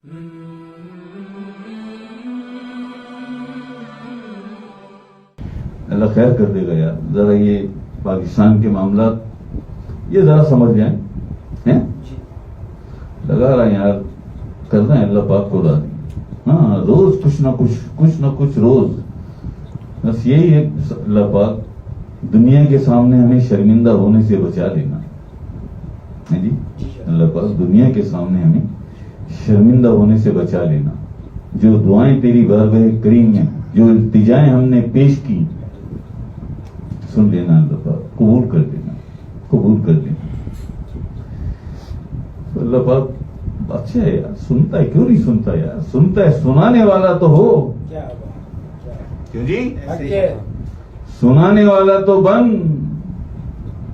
اللہ خیر کر دے گا یار. ذرا یہ پاکستان کے معاملات یہ ذرا سمجھ جائیں. لگا رہا ہے یار, کرنا ہے اللہ پاک کو راضی. ہاں روز کچھ نہ کچھ روز. بس یہی ہے اللہ پاک دنیا کے سامنے ہمیں شرمندہ ہونے سے بچا لینا. جی اللہ پاک دنیا کے سامنے ہمیں شرمندہ ہونے سے بچا لینا. جو دعائیں تیری بارگاہ کریم میں, جو التجائیں ہم نے پیش کی, سن لینا اللہ پاک, قبول کر لینا. اللہ پاک اچھا ہے یار, سنتا ہے, کیوں نہیں سنتا یار, سنتا ہے. سنانے والا تو ہو, کیوں جی, سنانے والا تو بن.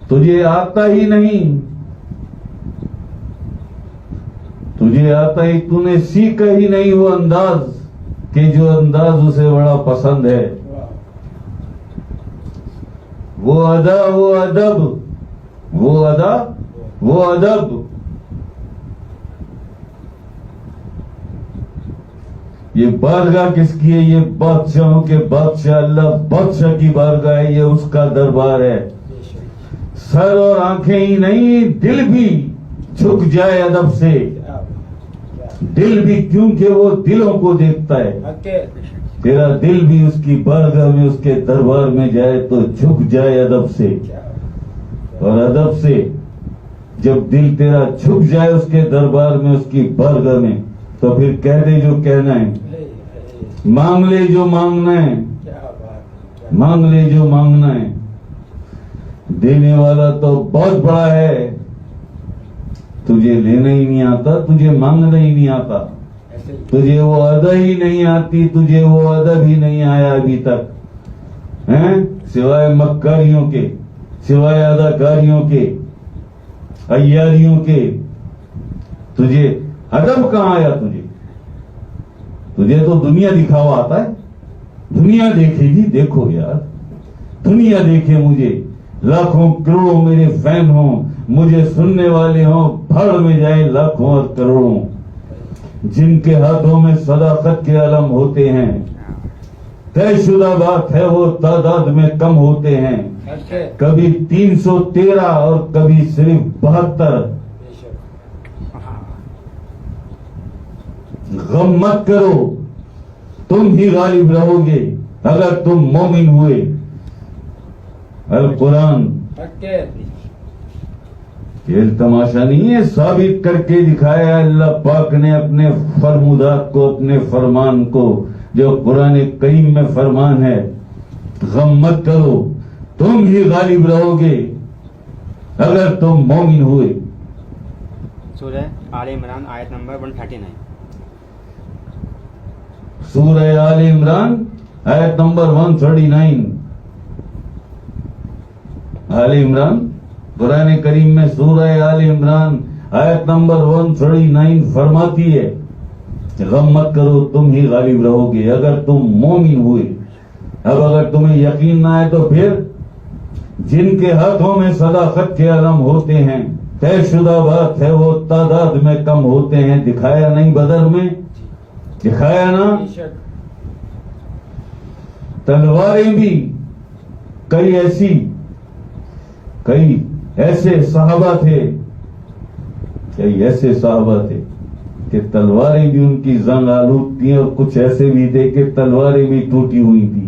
تجھے آتا ہی نہیں, تو نے سیکھا ہی نہیں وہ انداز کہ جو انداز اسے بڑا پسند ہے. وہ ادب. یہ بارگاہ کس کی ہے؟ یہ بادشاہوں کے بادشاہ اللہ بادشاہ کی بارگاہ ہے. یہ اس کا دربار ہے. سر اور آنکھیں ہی نہیں, دل بھی جھک جائے ادب سے. دل بھی, کیونکہ وہ دلوں کو دیکھتا ہے. تیرا دل بھی اس کی بارگاہ میں, اس کے دربار میں جائے تو جھک جائے ادب سے. اور ادب سے جب دل تیرا جھک جائے اس کے دربار میں, اس کی بارگاہ میں, تو پھر کہہ دے جو کہنا ہے, مانگ لے جو مانگنا ہے. دینے والا تو بہت بڑا ہے, تجھے لینا ہی نہیں آتا, تجھے مانگنا ہی نہیں آتا, تجھے وہ ادا ہی نہیں آتی, تجھے وہ ادب ہی نہیں آیا ابھی تک, سوائے مکاریوں کے, سوائے اداکاریوں کے, عیاریوں کے. تجھے ادب کہاں آیا؟ تجھے تو دنیا دکھاوا آتا ہے. دنیا دیکھے گی, دیکھو یار, دنیا دیکھے. مجھے لاکھوں کروڑوں میرے فین ہوں, مجھے سننے والے ہوں, بھاڑ میں جائیں لاکھوں اور کروڑوں. جن کے ہاتھوں میں صداقت کے علم ہوتے ہیں, طے شدہ بات ہے وہ تعداد میں کم ہوتے ہیں. کبھی 313 اور کبھی صرف 72. غم مت کرو, تم ہی غالب رہو گے اگر تم مومن ہوئے. القرآن کھیل تماشا نہیں ہے, ثابت کر کے دکھایا اللہ پاک نے اپنے فرمودات کو, اپنے فرمان کو, جو قرآن کریم میں فرمان ہے. غم مت کرو, تم ہی غالب رہو گے اگر تم مومن ہوئے. سورہ آل عمران آیت نمبر 139. سورہ آل عمران آیت نمبر 139. آل عمران قرآن کریم میں سورہ آل عمران آیت نمبر 139 فرماتی ہے, غم مت کرو, تم ہی غالب رہو گے اگر تم مومن ہوئے. اب اگر تمہیں یقین نہ آئے تو پھر جن کے ہاتھوں میں صداقت کے علم ہوتے ہیں, طے شدہ بات ہے وہ تعداد میں کم ہوتے ہیں. دکھایا نہیں بدر میں, دکھایا نا. تلواریں بھی کئی ایسے صحابہ تھے کہ تلواریں بھی ان کی زنگ آلود تھیں, اور کچھ ایسے بھی تھے کہ تلواریں بھی ٹوٹی ہوئی تھی.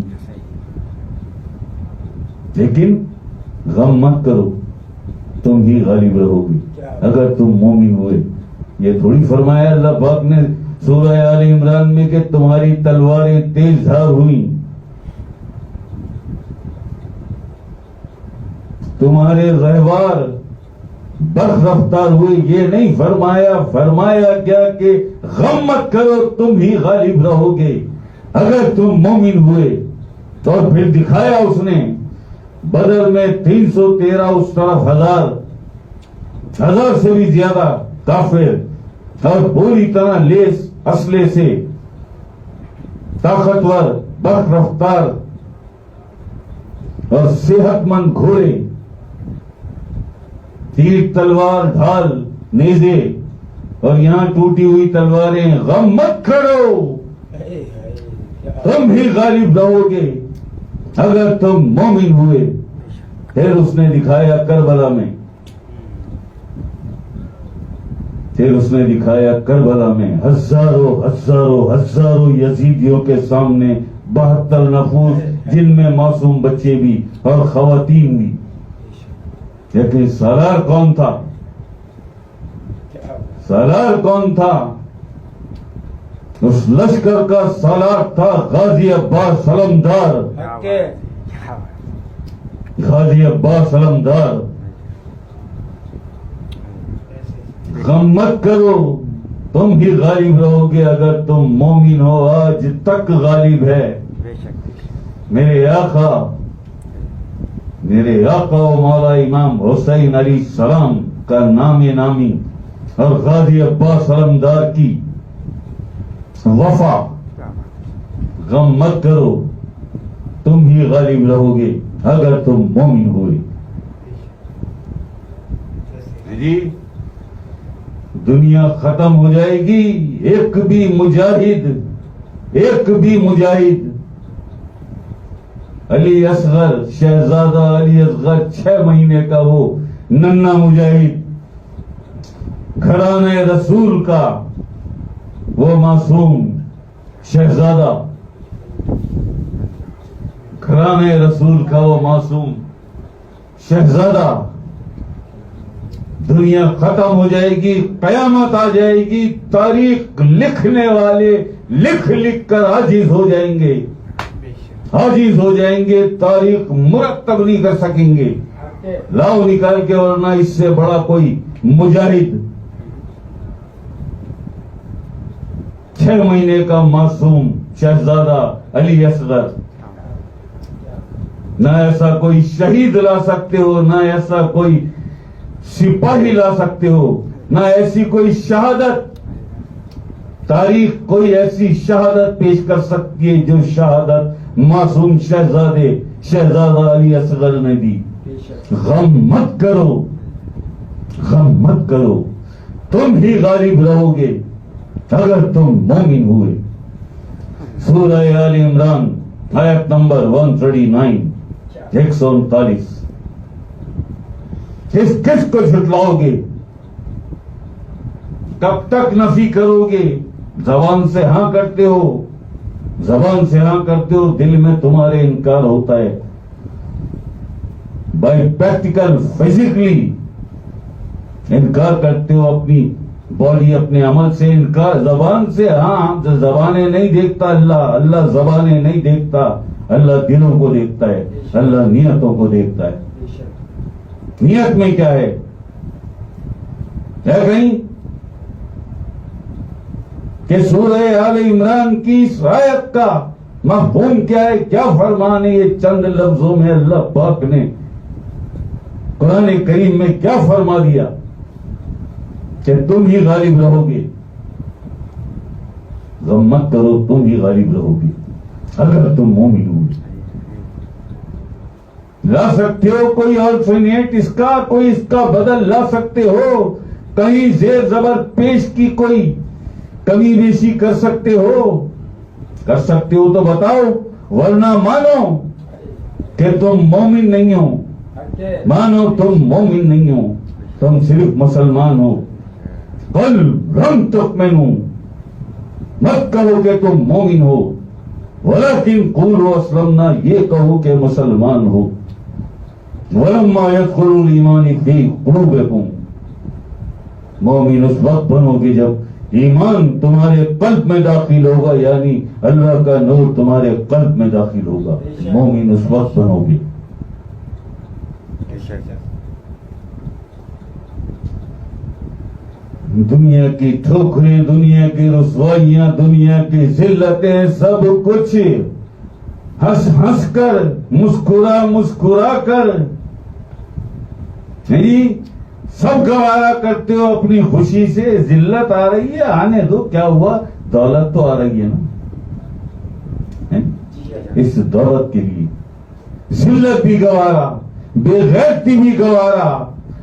لیکن غم مت کرو, تم ہی غالب رہو گی اگر تم مومن ہوئے. یہ تھوڑی فرمایا اللہ پاک نے سورہ آل عمران میں کہ تمہاری تلواریں تیز دھار ہوئیں, تمہارے رہوار برق رفتار ہوئے. یہ نہیں فرمایا کیا کہ غم مت کرو, تم ہی غالب رہو گے اگر تم مومن ہوئے. تو پھر دکھایا اس نے بدر میں 313, اس طرف 1000 سے بھی زیادہ کافر, اور پوری طرح لیس اسلحے سے طاقتور, برق رفتار اور صحت مند گھوڑے, تیر تلوار ڈھال نیزے, اور یہاں ٹوٹی ہوئی تلواریں. غم مت کرو, تم ہی غالب رہو گے اگر تم مومن ہوئے. پھر اس نے دکھایا کربلا میں, پھر اس نے دکھایا کربلا میں ہزاروں ہزاروں ہزاروں یزیدیوں کے سامنے 72 نفوس, جن میں معصوم بچے بھی اور خواتین بھی. لیکن سالار کون تھا؟ سالار کون تھا؟ اس لشکر کا سالار تھا غازی عباس علمدار. غازی عباس علمدار. غم مت کرو, تم ہی غالب رہو گے اگر تم مومن ہو. آج تک غالب ہے. میرے آقا و مولا امام حسین علیہ السلام کا نام نامی اور غازی عباس علمدار کی وفا. غم مت کرو, تم ہی غالب رہو گے اگر تم مومن ہوئے. جی دنیا ختم ہو جائے گی, ایک بھی مجاہد علی اصغر, شہزادہ علی اصغر 6 مہینے کا وہ ننھا مجاہد, گھرانے رسول کا وہ معصوم شہزادہ, گھرانے رسول کا وہ معصوم شہزادہ. دنیا ختم ہو جائے گی, قیامت آ جائے گی, تاریخ لکھنے والے لکھ لکھ کر عاجز ہو جائیں گے, عاجز ہو جائیں گے, تاریخ مرتب نہیں کر سکیں گے. لاؤ نکال کے, ورنہ اس سے بڑا کوئی مجاہد 6 مہینے کا معصوم شہزادہ علی اصغر. نہ ایسا کوئی شہید لا سکتے ہو, نہ ایسا کوئی سپاہی لا سکتے ہو, نہ ایسی کوئی شہادت. تاریخ کوئی ایسی شہادت پیش کر سکتی ہے جو شہادت معصوم شہزادہ علی اصغر نے دی. غم مت کرو, غم مت کرو, تم ہی غالب رہو گے اگر تم مومن ہوئے. سورہ آل عمران آیت نمبر 139, 139. کس کو جھٹلاؤ گے؟ کب تک نفی کرو گے؟ زبان سے ہاں کرتے ہو, زبان سے ہاں کرتے ہو, دل میں تمہارے انکار ہوتا ہے. بائی پریکٹیکل فزیکلی انکار کرتے ہو, اپنی باڈی اپنے عمل سے انکار. زبان سے ہاں, زبانیں نہیں دیکھتا اللہ زبانیں نہیں دیکھتا, اللہ دلوں کو دیکھتا ہے, اللہ نیتوں کو دیکھتا ہے. نیت میں کیا ہے کہیں کہ سورہ آل عمران کی اس آیت کا مفہوم کیا ہے, کیا فرمان ہے؟ یہ چند لفظوں میں اللہ پاک نے قرآن کریم میں کیا فرما دیا کہ تم ہی غالب رہو گے. غم مت کرو, تم ہی غالب رہو گے اگر تم مومن ہو. لا سکتے ہو کوئی آلٹرنیٹ اس کا, کوئی اس کا بدل لا سکتے ہو, کہیں زیر زبر پیش کی کوئی کمی بیشی کر سکتے ہو تو بتاؤ, ورنہ مانو کہ تم مومن نہیں ہو, مانو تم مومن نہیں ہو, تم صرف مسلمان ہو. قل لم تؤمنوا, مت کہو کہ تم مومن ہو, ولکن قولوا اسلمنا, یہ کہو کہ مسلمان ہو. ولما يدخل الایمان فی قلوبکم, مومن اس وقت بنو گے جب ایمان تمہارے قلب میں داخل ہوگا, یعنی اللہ کا نور تمہارے قلب میں داخل ہوگا. مومن اس وقت بنو گے. دنیا کی ٹھوکریں, دنیا کی رسوائیاں, دنیا کی ذلتیں, سب کچھ ہنس ہنس کر, مسکرا کر سب گوارا کرتے ہو اپنی خوشی سے. ذلت آ رہی ہے, آنے دو, کیا ہوا, دولت تو آ رہی ہے نا. اس دولت کے لیے ذلت بھی گوارا, بے غیرتی بھی گوارا,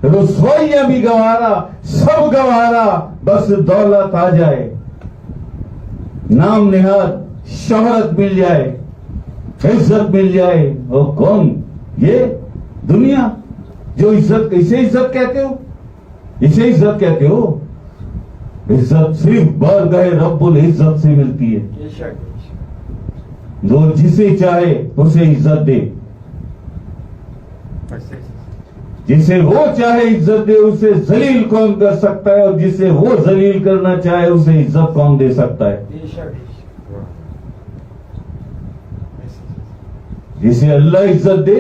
رسوائیاں بھی گوارا, سب گوارا, بس دولت آ جائے, نام نہاد شہرت مل جائے, عزت مل جائے. اور کون؟ یہ دنیا جو عزت, اسے عزت کہتے ہو, اسے عزت کہتے ہو. عزت صرف بارگاہ رب العزت سے ملتی ہے. جو جسے چاہے اسے عزت دے, جسے وہ چاہے عزت دے. اسے ذلیل کون کر سکتا ہے, اور جسے وہ ذلیل کرنا چاہے اسے عزت کون دے سکتا ہے؟ جسے اللہ عزت دے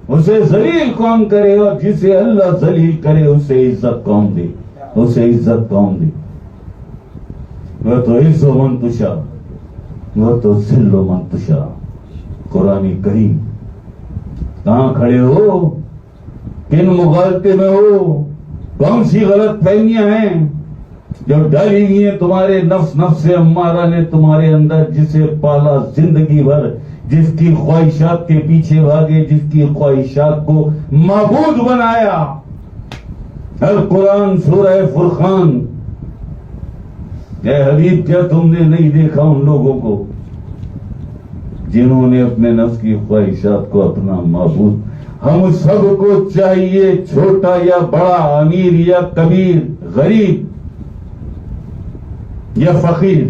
اسے ذلیل کون کرے, اور جسے اللہ ذلیل کرے اسے عزت کون دے, اسے عزت کون دے. وہ تو عز و منتشا, وہ تو ذل و منتشا. قرآن کریم. کہاں کھڑے ہو, کن مغالطے میں ہو, کون سی غلط فہمیاں ہیں جو ڈالی ہوئی ہیں تمہارے نفس امارہ نے تمہارے اندر, جسے پالا زندگی بھر, جس کی خواہشات کے پیچھے بھاگے, جس کی خواہشات کو معبود بنایا. القرآن سورہ فرقان. اے حبیب, کیا تم نے نہیں دیکھا ان لوگوں کو جنہوں نے اپنے نفس کی خواہشات کو اپنا معبود. ہم سب کو چاہیے, چھوٹا یا بڑا, امیر یا کبیر, غریب یا فقیر,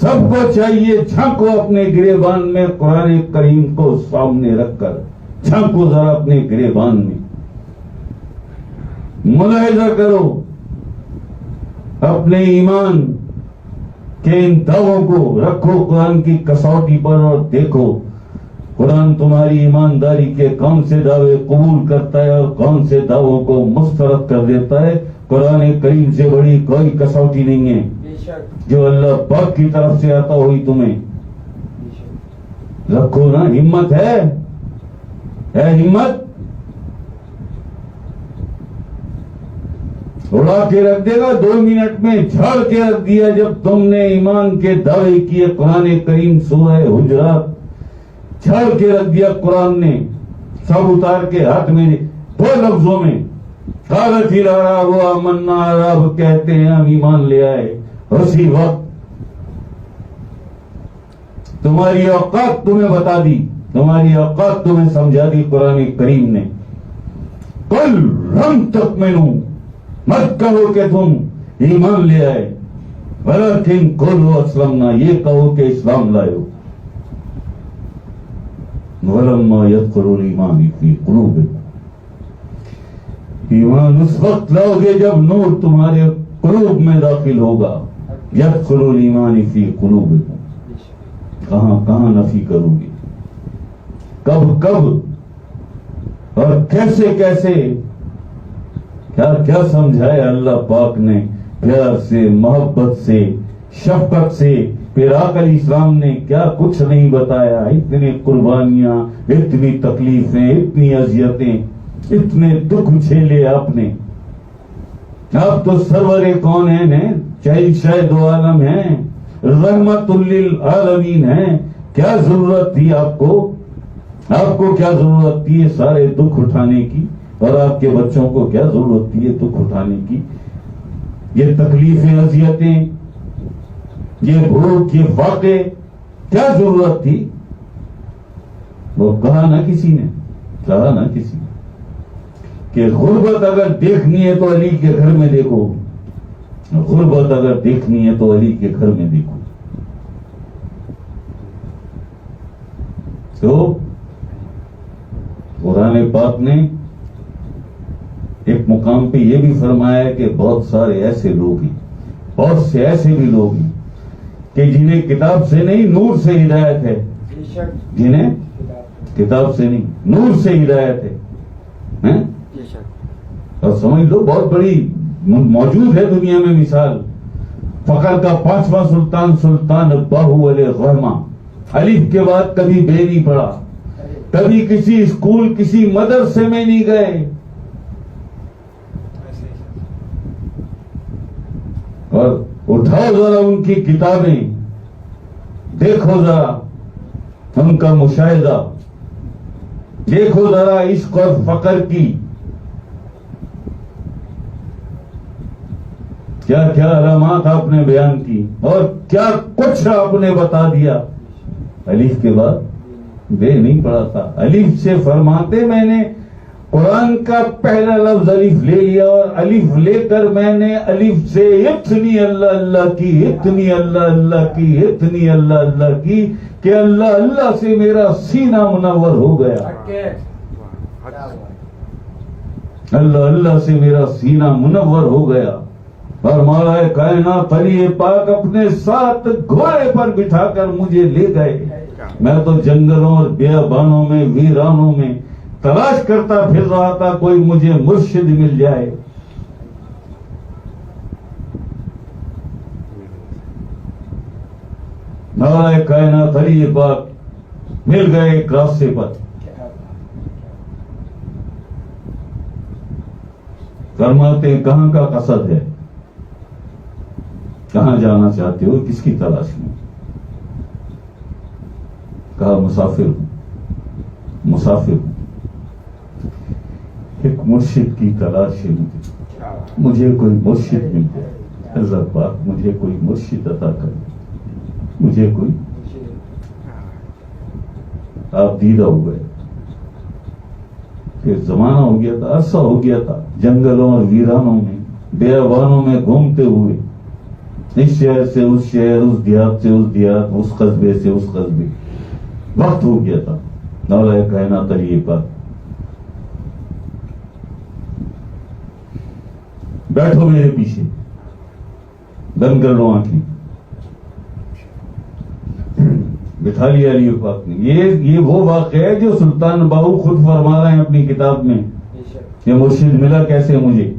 سب کو چاہیے جھانکو اپنے گریبان میں قرآن کریم کو سامنے رکھ کر, جھانکو ذرا اپنے گریبان میں, ملاحظہ کرو اپنے ایمان کے ان دعووں کو, رکھو قرآن کی کسوٹی پر اور دیکھو قرآن تمہاری ایمانداری کے کون سے دعوے قبول کرتا ہے اور کون سے دعووں کو مسترد کر دیتا ہے. قرآن کریم سے بڑی کوئی کسوٹی نہیں ہے جو اللہ پاک کی طرف سے آتا ہوئی تمہیں. رکھو نا, ہمت ہے ہمت, اڑا کے رکھ دے گا 2 منٹ میں, جھاڑ کے رکھ دیا. جب تم نے ایمان کے دعوے کیے, قرآن کریم سورہ حجرات جھاڑ کے رکھ دیا قرآن نے, سب اتار کے ہاتھ میں 2 لفظوں میں. قالت الاعراب آمنا, عرب کہتے ہیں ہم ایمان لے آئے. اسی وقت تمہاری اوقات تمہیں بتا دی, تمہاری اوقات تمہیں سمجھا دی قرآن کریم نے. قل لم تؤمنوا, مت کہو کہ تم ایمان لے آئے, ولکن قولوا اسلمنا, یہ کہو کہ اسلام لائے ہو. ولما يدخل الایمان فی قلوبکم, ایمان اس وقت لاؤ گے جب نور تمہارے قلوب میں داخل ہوگا. يدخل الایمان فی قلوبکم, کہاں کہاں نفی کرو گے, کب کب اور کیسے کیسے, کیا کیا سمجھایا اللہ پاک نے, پیار سے, محبت سے, شفقت سے. پھر آقا علیہ السلام نے کیا کچھ نہیں بتایا. اتنی قربانیاں, اتنی تکلیفیں, اتنی اذیتیں, اتنے دکھ جھیلے آپ نے. آپ تو سرور کون ہیں, شاہد دو عالم ہیں, رحمت للعالمین ہیں. کیا ضرورت تھی آپ کو, آپ کو کیا ضرورت تھی یہ سارے دکھ اٹھانے کی, اور آپ کے بچوں کو کیا ضرورت تھی یہ دکھ اٹھانے کی, یہ تکلیفیں, اذیتیں, یہ بھوک, یہ واقع, کیا ضرورت تھی؟ وہ کہا نہ کسی نے, کہا نہ کسی نے کہ غربت اگر دیکھنی ہے تو علی کے گھر میں دیکھو, غربت اگر دیکھنی ہے تو علی کے گھر میں دیکھو. تو قرآن پاک نے ایک مقام پہ یہ بھی فرمایا ہے کہ بہت سارے ایسے لوگ ہیں, بہت سے ایسے بھی لوگ ہیں کہ جنہیں کتاب سے نہیں نور سے ہدایت ہے, جنہیں کتاب سے نہیں نور سے ہدایت ہے. اور سمجھ لو بہت بڑی موجود ہے دنیا میں مثال. فقر کا 5واں سلطان, سلطان باہو علیہ الرحمہ, الف کے بعد کبھی بے نہیں پڑا, کبھی کسی اسکول کسی مدرسے میں نہیں گئے, اور اٹھاؤ ذرا ان کی کتابیں, دیکھو ذرا ان کا مشاہدہ, دیکھو ذرا عشق اور فقر کی کیا کیا علامات آپ نے بیان کی اور کیا کچھ آپ نے بتا دیا. الف کے بعد بے نہیں پڑا تھا. الف سے فرماتے میں نے قرآن کا پہلا لفظ الف لے لیا اور الف لے کر میں نے الف سے اتنی اللہ اللہ کی, اتنی اللہ اللہ کی, اتنی اللہ اللہ کی کہ اللہ اللہ سے میرا سینہ منور ہو گیا. اللہ اللہ سے میرا سینہ منور ہو گیا. اور مولا کائنات علی پاک اپنے ساتھ گھوڑے پر بٹھا کر مجھے لے گئے. میں تو جنگلوں اور بیابانوں میں, ویرانوں میں تلاش کرتا پھر رہا تھا کوئی مجھے مرشد مل جائے. مولا کائنات علی پاک مل گئے ایک راستے پر. فرماتے ہیں کہاں کا قصد ہے, کہاں جانا چاہتے ہو, کس کی تلاش میں؟ کہا مسافر ہوں, مسافر ہوں, ایک مرشد کی تلاش ہے مجھے کوئی مرشد مل جائے. حضرت پاک مجھے کوئی مرشد عطا کرے, مجھے کوئی. آپ دیدہ ہو گئے. پھر زمانہ ہو گیا تھا, عرصہ ہو گیا تھا جنگلوں اور ویرانوں میں, بیابانوں میں گھومتے ہوئے, اس شہر سے اس شہر, اس دیہات سے اس دیہات, اس قصبے سے اس قصبے. وقت ہو گیا تھا. مولا کائنات علی پاک بیٹھو میرے پیچھے, بند کر لو آنکھیں. بٹھا لیا علی پاک نے. یہ وہ واقعہ ہے جو سلطان باہو خود فرما رہے ہیں اپنی کتاب میں. یہ مرشد ملا کیسے مجھے,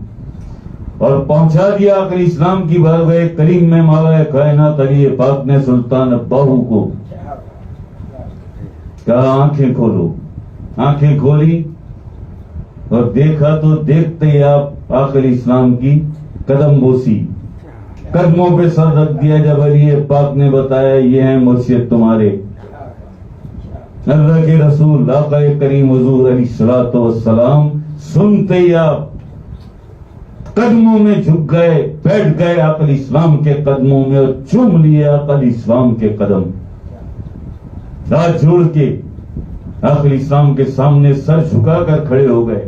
اور پہنچا دیا آخر اسلام کی بارگاہ کریم میں. مولا کائنات علی پاک نے سلطان باہو کو کہا آنکھیں کھولو. آنکھیں کھولی اور دیکھا تو دیکھتے ہی آپ آخر اسلام کی قدم بوسی, قدموں پہ سر رکھ دیا. جب علی پاک نے بتایا یہ ہیں مرشد تمہارے, اللہ کے رسول آقا کریم حضور علیہ الصلوۃ والسلام, سنتے ہی آپ قدموں میں جھک گئے, بیٹھ گئے آقا اسلام کے قدموں میں اور چوم لیے آقا اسلام کے قدم. ہاتھ جوڑ کے آقا اسلام کے سامنے سر جھکا کر کھڑے ہو گئے.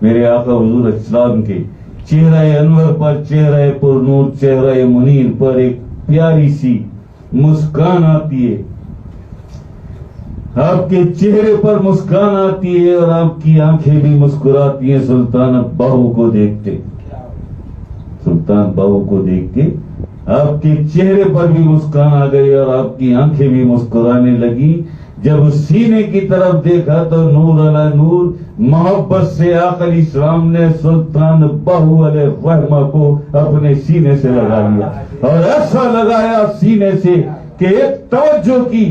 میرے آقا حضور اسلام کے چہرہ انور پر, چہرہ پر نور, چہرہ منیر پر ایک پیاری سی مسکان آتی ہے. آپ کے چہرے پر مسکان آتی ہے اور آپ کی آنکھیں بھی مسکراتی ہیں سلطان باہو کو دیکھتے. سلطان باہو کو دیکھ کے آپ کے چہرے پر بھی مسکان آ گئی اور آپ کی آنکھیں بھی مسکرانے لگی. جب سینے کی طرف دیکھا تو نور علی نور, محبت سے آقا اسلام نے سلطان باہو علیہ الرحمہ کو اپنے سینے سے لگا لیا, اور ایسا لگایا سینے سے کہ ایک توجہ کی,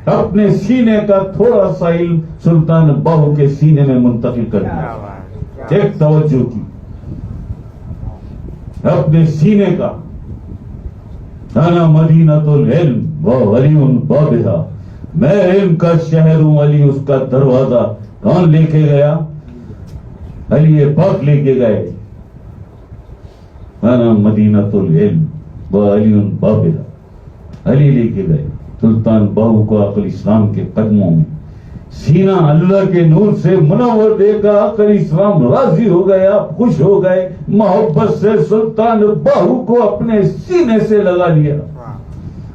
اپنے سینے کا تھوڑا سا علم سلطان باہو کے سینے میں منتقل کر دیا. ایک توجہ کی اپنے سینے کا. انا مدینۃ العلم وعلی بابھا, میں علم کا شہر ہوں, علی اس کا دروازہ. کون لے کے گیا؟ علی پاک لے کے گئے. انا مدینۃ العلم وعلی بابھا, علی لے کے گئے سلطان باہو کو آقا اسلام کے قدموں میں. سینہ اللہ کے نور سے منور دیکھا آقا اسلام راضی ہو گئے, آپ خوش ہو گئے. محبت سے سلطان باہو کو اپنے سینے سے لگا لیا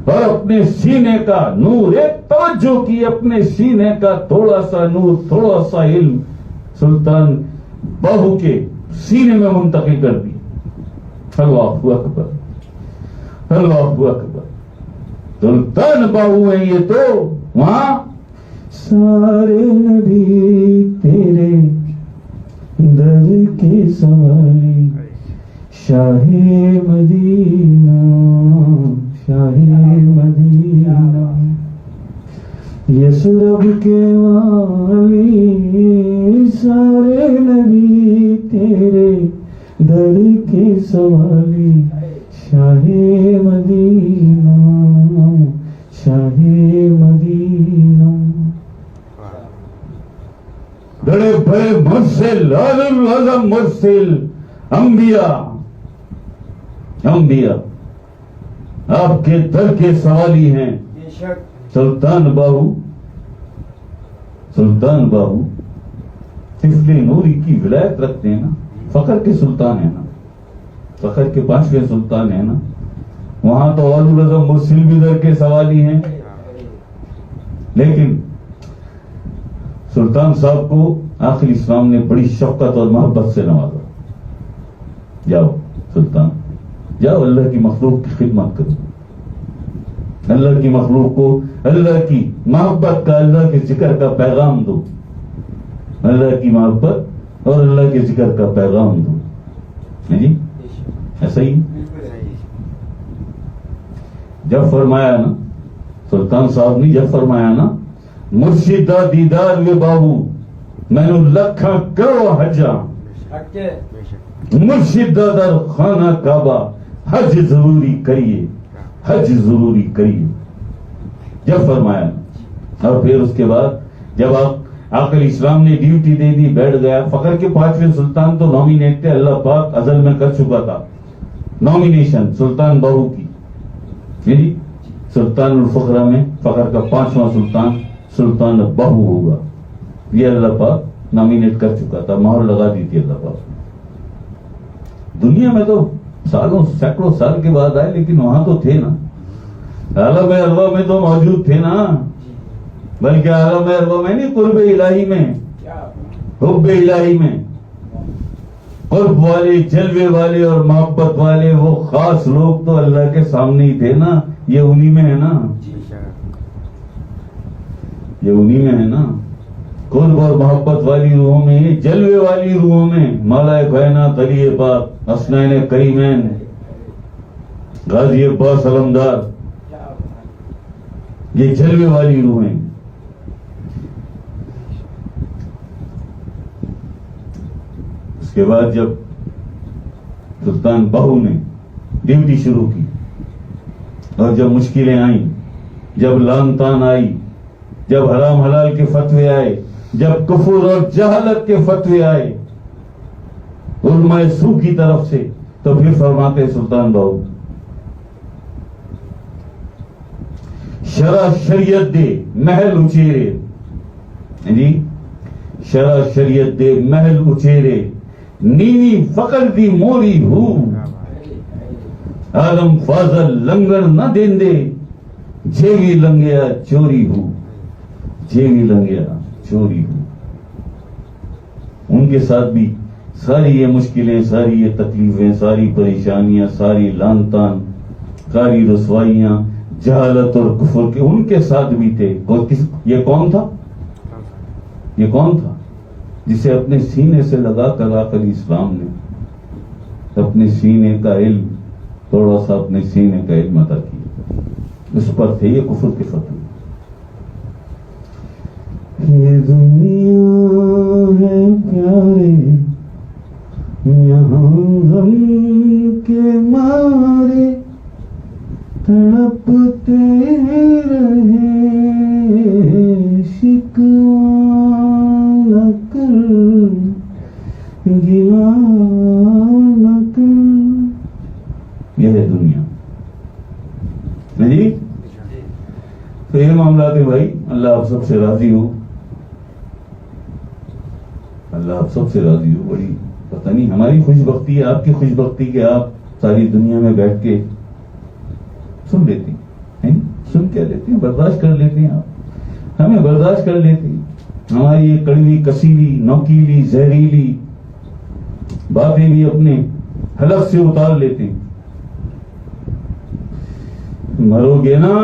اور اپنے سینے کا نور, ایک توجہ کی, اپنے سینے کا تھوڑا سا نور, تھوڑا سا علم سلطان باہو کے سینے میں منتقل کر دی. اللہ اکبر, اللہ اکبر. سلطان باہو ہیں یہ تو. وہاں سارے نبی تیرے در کے سوالی, شاہ مدینہ, شاہ مدینہ, یثرب کے والی. سارے نبی تیرے در کے سوالی, شاہ مدینہ, شاہ مدینہ. بڑے بڑے مرسل, العظم مرسل انبیاء ہم بھی آپ کے در کے سوالی ہیں. سلطان باہو طفل نوری کی ولایت رکھتے ہیں نا. فخر کے سلطان ہیں نا, فخر کے 5ویں سلطان ہیں نا. وہاں تو اولو العزم مرسل بھی در کے سوالی ہیں. لیکن سلطان صاحب کو آخر اسلام نے بڑی شفقت اور محبت سے نوازا. جاؤ سلطان, جاؤ اللہ کی مخلوق کی خدمت کرو, اللہ کی مخلوق کو اللہ کی محبت کا, اللہ کے ذکر کا پیغام دو, اللہ کی محبت اور اللہ کے ذکر کا پیغام دو. جی ایسا ہی جب فرمایا نا سلطان صاحب نے, جب فرمایا نا مرشدہ دیدار وے بابو مینو لکھاں کرو حجاں, مرشدہ در خانہ کعبہ حج ضروری کریے, حج ضروری کریے, جب فرمایا نا. اور پھر اس کے بعد جب آپ آقا اسلام نے ڈیوٹی دے دی, بیٹھ گیا. فخر کے 5ویں سلطان تو نامینیٹ تھے, اللہ پاک ازل میں کر چکا تھا نامینیشن سلطان بہو کی. جی سلطان الفقرہ میں فخر کا 5واں سلطان سلطان بہو ہوگا, یہ اللہ پاک نامینیٹ کر چکا تھا, مہر لگا دی تھی اللہ پاک. دنیا میں تو سالوں سینکڑوں سال کے بعد آئے, لیکن وہاں تو تھے نا, عالم ارواح میں تو موجود تھے نا. بلکہ عالم ارواح میں نہیں, قرب الہی میں, حب الہی میں, قرب والے, جلوے والے اور محبت والے وہ خاص لوگ تو اللہ کے سامنے ہی تھے نا. یہ انہی میں ہے نا, یہ انہی میں ہے نا. قرب اور محبت والی روحوں میں, جلوے والی روحوں میں مولا کائنات علی پاک حسنین کریمین غازی عباس علمدار, یہ جلوے والی روحیں. اس کے بعد جب سلطان بہو نے ڈیوٹی شروع کی اور جب مشکلیں آئیں, جب لان تان آئی, جب حرام حلال کے فتوے آئے, جب کفر اور جہالت کے فتوے آئے علماء سو کی طرف سے, تو پھر فرماتے سلطان بہو شرع شریعت دے محل اچیرے. جی شرع شریعت دے محل اچیرے, نیوی فقر دی موری ہو, عالم فاضل لنگر نہ دین دے, جیوی لنگیا چوری ہو, جیوی لنگیا چوری ہو. ان کے ساتھ بھی ساری یہ مشکلیں, ساری یہ تکلیفیں, ساری پریشانیاں, ساری لان تان, ساری رسوائیاں, جہالت اور کفر کے ان کے ساتھ بھی تھے. یہ کون تھا, یہ کون تھا جسے اپنے سینے سے لگا کر آقا اسلام نے اپنے سینے کا علم, تھوڑا سا اپنے سینے کا علم عطا کیا. اس پر تھے یہ کفر کے فتوے. یہ دنیا ہے پیارے یہاں غم کے مارے تڑپتے رہے, شکوہ نہ کر گلا نہ کر. یہ ہے دنیا. جی تو یہ معاملات ہے بھائی. اللہ آپ سب سے راضی ہو, اللہ آپ سب سے راضی ہو. بڑی پتہ نہیں ہماری خوش بختی ہے, آپ کی خوش بختی کہ آپ ساری دنیا میں بیٹھ کے سن لیتے ہیں, سن کیا لیتے ہیں, برداشت کر لیتے ہیں. آپ ہمیں برداشت کر لیتے ہیں. ہماری یہ کڑوی, کسیلی, نوکیلی, زہریلی باتیں بھی اپنے حلق سے اتار لیتے ہیں. مرو گے نا,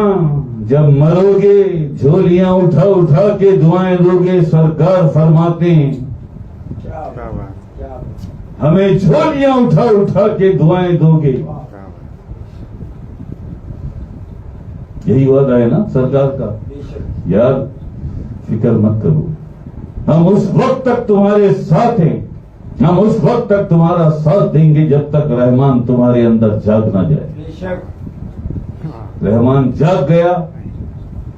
جب مرو گے جھولیاں اٹھا اٹھا کے دعائیں دو گے. سرکار فرماتے ہیں ہمیں جھولیاں اٹھا اٹھا کے دعائیں دو گے. یہی وعدہ ہے نا سرکار کا. یار فکر مت کرو, ہم اس وقت تک تمہارے ساتھ ہیں, ہم اس وقت تک تمہارا ساتھ دیں گے جب تک رحمان تمہارے اندر جاگ نہ جائے. رحمان جاگ گیا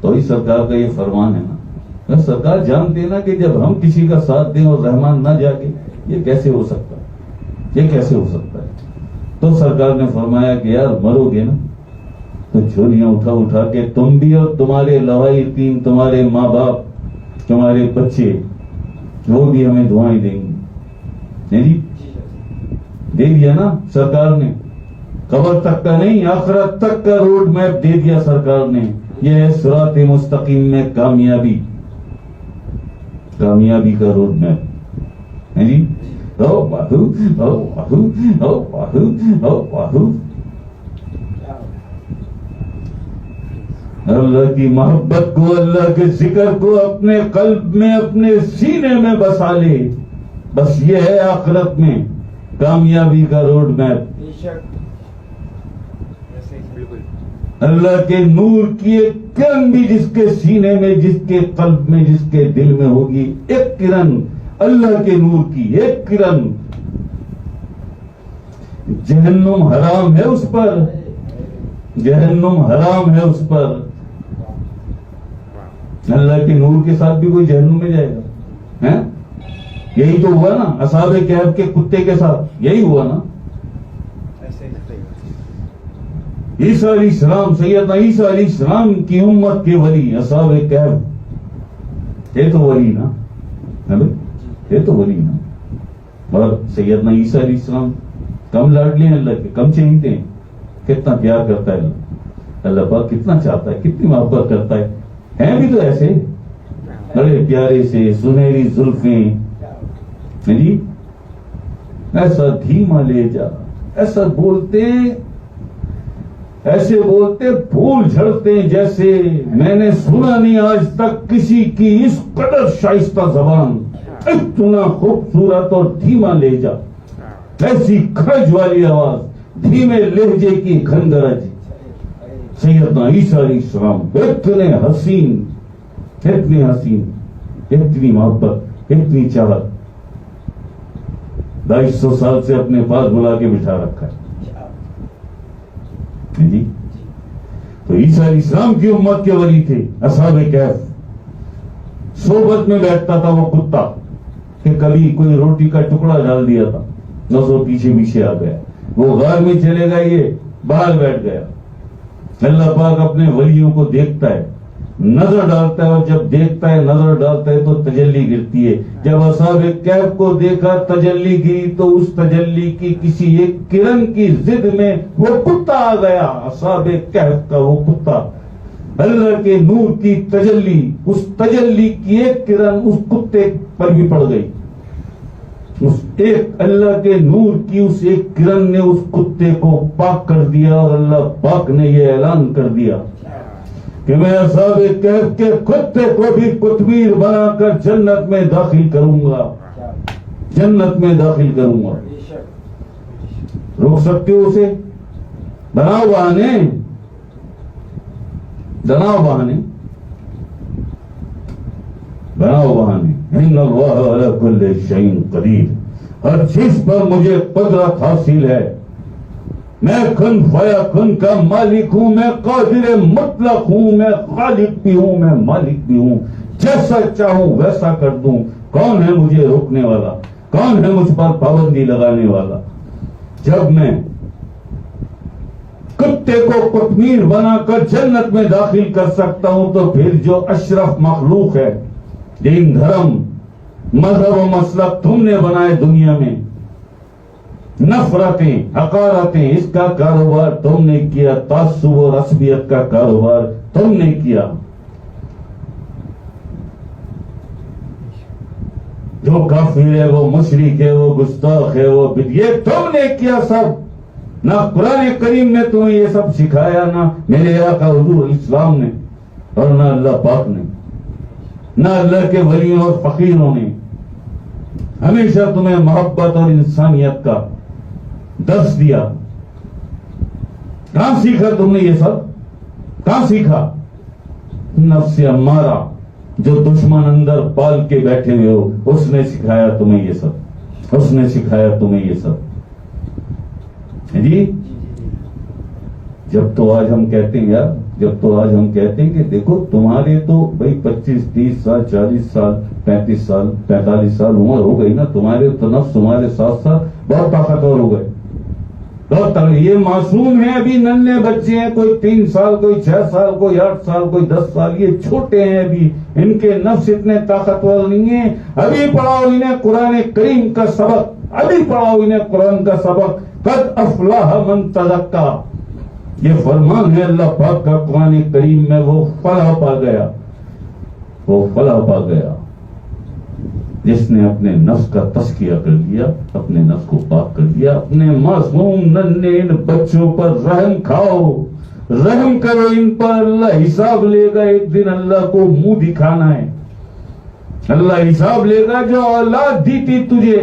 تو ہی سرکار کا یہ فرمان ہے نا. سرکار جانتے ہیں نا کہ جب ہم کسی کا ساتھ دیں اور رحمان نہ جاگے, یہ کیسے ہو سکتا ہے, یہ کیسے ہو سکتا ہے. تو سرکار نے فرمایا کہ یار مرو گے نا تو جھولیاں اٹھا اٹھا کے تم بھی اور تمہارے لوائقین، تمہارے ماں باپ، تمہارے بچے، وہ بھی ہمیں دعائیں دیں گے. نہیں جی، دے دیا نا سرکار نے. قبر تک کا نہیں، آخرت تک کا روڈ میپ دے دیا سرکار نے. یہ ہے صراط مستقیم میں کامیابی کا روڈ میپ ہے جی. او باہو او باہو او باہو او باہو. اللہ کی محبت کو، اللہ کے ذکر کو اپنے قلب میں، اپنے سینے میں بسا لے. بس یہ ہے آخرت میں کامیابی کا روڈ میپ. اللہ کے نور کی ایک کرن بھی جس کے سینے میں، جس کے قلب میں، جس کے دل میں ہوگی، ایک کرن اللہ کے نور کی ایک کرن، جہنم حرام ہے اس پر، جہنم حرام ہے اس پر. اللہ کے نور کے ساتھ بھی کوئی جہنم میں جائے گا؟ یہی تو ہوا نا اصحاب کہف کے کتے کے ساتھ، یہی ہوا نا. عیسیٰ علیہ السلام، سیدنا عیسیٰ علیہ السلام کی امت کے ولی اصحاب کہف، یہ تو ولی نا، یہ تو ولی نا. اور سیدنا عیسیٰ علیہ السلام کم لاڈلے ہیں اللہ کے، کم چہیتے ہیں. کتنا پیار کرتا ہے اللہ، اللہ پاک کتنا چاہتا ہے، کتنی محبت کرتا ہے. ہیں بھی تو ایسے بڑے پیارے سے، سنہری زلفیں جی، ایسا دھیما لے جا، ایسا بولتے، ایسے بولتے پھول جھڑتے جیسے میں نے سنا نہیں آج تک کسی کی اس قدر شائستہ زبان. اتنا خوبصورت اور دھیما لے جا، ایسی کھرج والی آواز، دھیمے لہجے کی گھنگرج. سیدنا عیسیٰ علیہ السلام اتنے حسین، اتنے حسین، اتنی محبت، اتنی چاہت. 250 سال سے اپنے پاس بلا کے بٹھا رکھا ہے جی. تو عیسیٰ علیہ السلام کی امت کے ولی تھے اصحاب کہف. صحبت میں بیٹھتا تھا وہ کتا کہ کبھی کوئی روٹی کا ٹکڑا ڈال دیا تھا، نظر پیچھے پیچھے آ گیا، وہ غار میں چلے گا، یہ باہر بیٹھ گیا. اللہ پاک اپنے ولیوں کو دیکھتا ہے، نظر ڈالتا ہے، اور جب دیکھتا ہے، نظر ڈالتا ہے تو تجلی گرتی ہے. جب اصحاب کہف کو دیکھا، تجلی گری، تو اس تجلی کی کسی ایک کرن کی ضد میں وہ کتا آ گیا. اصحاب کہف کا وہ کتا، اللہ کے نور کی تجلی، اس تجلی کی ایک کرن اس کتے پر بھی پڑ گئی. اس ایک اللہ کے نور کی اس ایک کرن نے اس کتے کو پاک کر دیا. اور اللہ پاک نے یہ اعلان کر دیا کہ میں اصحاب کہف کے کتے کو بھی قطمیر بنا کر جنت میں داخل کروں گا، جنت میں داخل کروں گا. روک سکتے ہو اسے؟ بناؤ بہانے، بناؤ بہانے، بناؤ بہانے. ان اللہ علی کل شیء قدیر، ہر چیز پر مجھے قدرت حاصل ہے. میں کن فیا کن کا مالک ہوں، میں قادر مطلق ہوں، میں خالق بھی ہوں، میں مالک بھی ہوں. جیسا چاہوں ویسا کر دوں. کون ہے مجھے روکنے والا؟ کون ہے مجھ پر پابندی لگانے والا؟ جب میں کتے کو قطمیر بنا کر جنت میں داخل کر سکتا ہوں تو پھر جو اشرف مخلوق ہے، دین، دھرم، مذہب و مسلک تم نے بنائے دنیا میں، نفرتیں، حقارتیں، اس کا کاروبار تم نے کیا، تعصب اور عصبیت کا کاروبار تم نے کیا. جو کافر ہے، وہ مشرک ہے، وہ گستاخ ہے، وہ یہ تم نے کیا سب. نہ قرآن کریم نے تمہیں یہ سب سکھایا، نہ میرے آقا حضور اسلام نے، اور نہ اللہ پاک نے، نہ اللہ کے ولیوں اور فقیروں نے. ہمیشہ تمہیں محبت اور انسانیت کا درس دیا. کہاں سیکھا تم نے یہ سب؟ کہاں سیکھا؟ نفس امارہ جو دشمن اندر پال کے بیٹھے ہوئے ہو، اس نے سکھایا تمہیں یہ سب، اس نے سکھایا تمہیں یہ سب جی. جب تو آج ہم کہتے ہیں یار، جب تو آج ہم کہتے ہیں کہ دیکھو تمہارے تو بھائی 25 30 سال 40 سال 35 سال 45 سال عمر ہو گئی نا، تمہارے تو نفس تمہارے ساتھ ساتھ بہت طاقتور ہو گئے، بہت تگڑے. یہ معصوم ہیں, ابھی ننھے بچے ہیں, کوئی 3 سال, کوئی 6 سال, کوئی 8 سال, کوئی 10 سال. یہ چھوٹے ہیں ابھی, ان کے نفس اتنے طاقتور نہیں ہیں. ابھی پڑھاؤ انہیں قرآن کریم کا سبق, ابھی پڑھاؤ انہیں قرآن کا سبق. قد افلاح من تزکا, یہ فرمان ہے اللہ پاک کا قرآن کریم میں. وہ فلاح پا گیا, وہ فلاح پا گیا جس نے اپنے نفس کا تزکیہ کر لیا, اپنے نفس کو پاک کر لیا. اپنے معصوم ننھے ان بچوں پر رحم کھاؤ, رحم کرو ان پر. اللہ حساب لے گا ایک دن, اللہ کو منہ دکھانا ہے. اللہ حساب لے گا. جو اولاد دی تھی تجھے,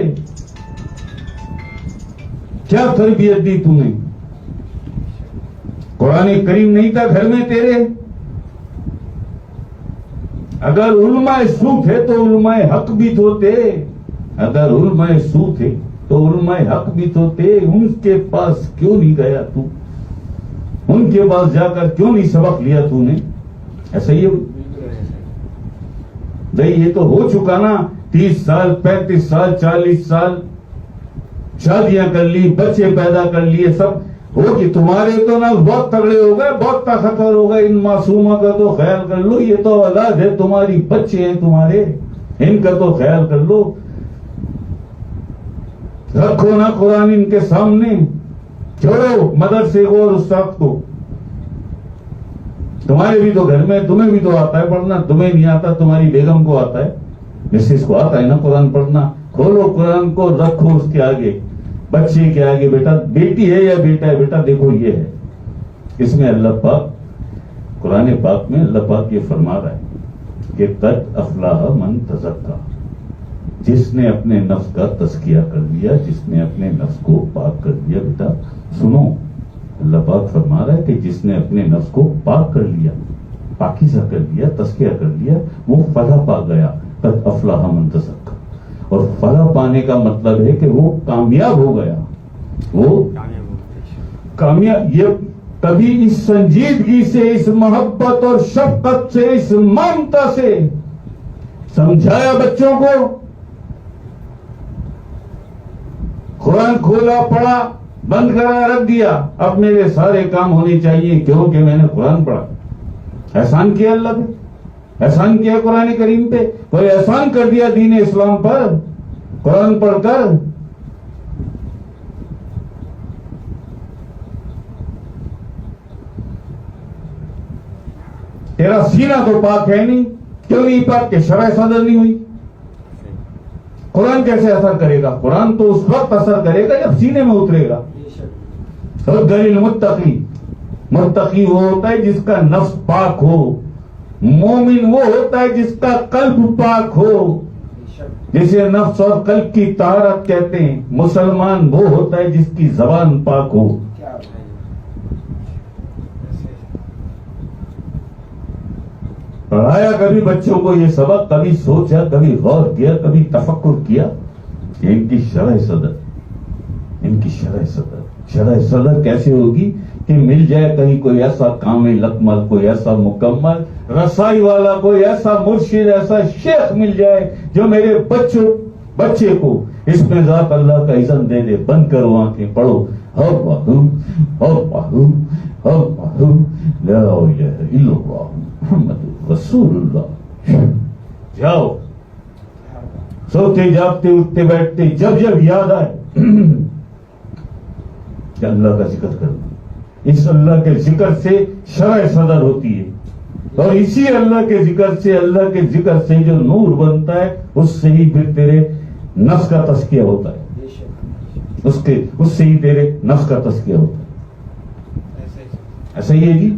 کیا تربیت دی تو نے؟ قرآن کریم نہیں تھا گھر میں تیرے؟ اگر علماء سو تھے تو علماء حق بھی تو تھے. اگر علماء سو تھے تو علماء حق بھی تو تھے. ان کے پاس کیوں نہیں گیا تو؟ ان کے پاس جا کر کیوں نہیں سبق لیا تو نے؟ ایسا ہی نہیں, یہ تو ہو چکا نا. 30 سال, 35 سال, 40 سال شادیاں کر لی, بچے پیدا کر لیے, سب ہو کہ تمہارے تو نا بہت تگڑے ہو گئے, بہت طاقتور ہو گئے. ان معصوموں کا تو خیال کر لو. یہ تو اولاد ہے تمہاری, بچے ہیں تمہارے, ان کا تو خیال کر لو. رکھو نا قرآن ان کے سامنے, چھوڑو مدرسے کو اور استاد کو. تمہارے بھی تو گھر میں, تمہیں بھی تو آتا ہے پڑھنا. تمہیں نہیں آتا, تمہاری بیگم کو آتا ہے, مسز کو آتا ہے نا قرآن پڑھنا. کھولو قرآن کو, رکھو اس کے آگے, بچے کے آگے. بیٹا بیٹی ہے یا بیٹا ہے, بیٹا دیکھو یہ ہے. اس میں اللہ پاک, قرآن پاک میں اللہ پاک یہ فرما رہا ہے کہ قد افلاح من تزکا, جس نے اپنے نفس کا تزکیہ کر لیا, جس نے اپنے نفس کو پاک کر لیا. بیٹا سنو, اللہ پاک فرما رہا ہے کہ جس نے اپنے نفس کو پاک کر لیا, پاکیزہ کر لیا, تزکیہ کر لیا, وہ فلاح پا گیا. قد افلاح من تزکا. اور فلاح پانے کا مطلب ہے کہ وہ کامیاب ہو گیا. وہ کامیاب. یہ کبھی اس سنجیدگی سے, اس محبت اور شفقت سے, اس ممتا سے سمجھایا بچوں کو. قرآن کھولا, پڑھا, بند کرا, رکھ دیا. اب میرے سارے کام ہونے چاہیے کیونکہ میں نے قرآن پڑھا. احسان کیا اللہ پہ, احسان کیا قرآن کریم پہ. کوئی احسان کر دیا دین اسلام پر قرآن پڑھ کر. تیرا سینہ تو پاک ہے نہیں. کیوں نہیں پاک؟ کہ شرح صدر نہیں ہوئی. قرآن کیسے اثر کرے گا؟ قرآن تو اس وقت اثر کرے گا جب سینے میں اترے گا. المتقی, متقی وہ ہوتا ہے جس کا نفس پاک ہو. مومن وہ ہوتا ہے جس کا قلب پاک ہو, جسے نفس اور قلب کی طہارت کہتے ہیں. مسلمان وہ ہوتا ہے جس کی زبان پاک ہو. پڑھایا کبھی بچوں کو یہ سبق؟ کبھی سوچا, کبھی غور کیا, کبھی تفکر کیا کہ ان کی شرح صدر, ان کی شرح صدر, شرح صدر کیسے ہوگی کہ مل جائے کہیں کوئی ایسا کامل اکمل, کوئی ایسا مکمل رسائی والا, کوئی ایسا مرشد, ایسا شیخ مل جائے جو میرے بچے کو اس میں ذات اللہ کا اذن دے دے. بند کرو آنکھیں, پڑھو لا الہ الا اللہ محمد رسول اللہ. جاؤ, سوتے جاگتے اٹھتے بیٹھتے جب جب یاد آئے کہ اللہ کا ذکر کرنا. اس اللہ کے ذکر سے شرح صدر ہوتی ہے, اور اسی اللہ کے ذکر سے, اللہ کے ذکر سے جو نور بنتا ہے, اس سے ہی پھر تیرے نفس کا تزکیہ ہوتا ہے. اس سے ہی تیرے نفس کا تزکیہ ہوتا ہے. ایسا ہی ہے جی.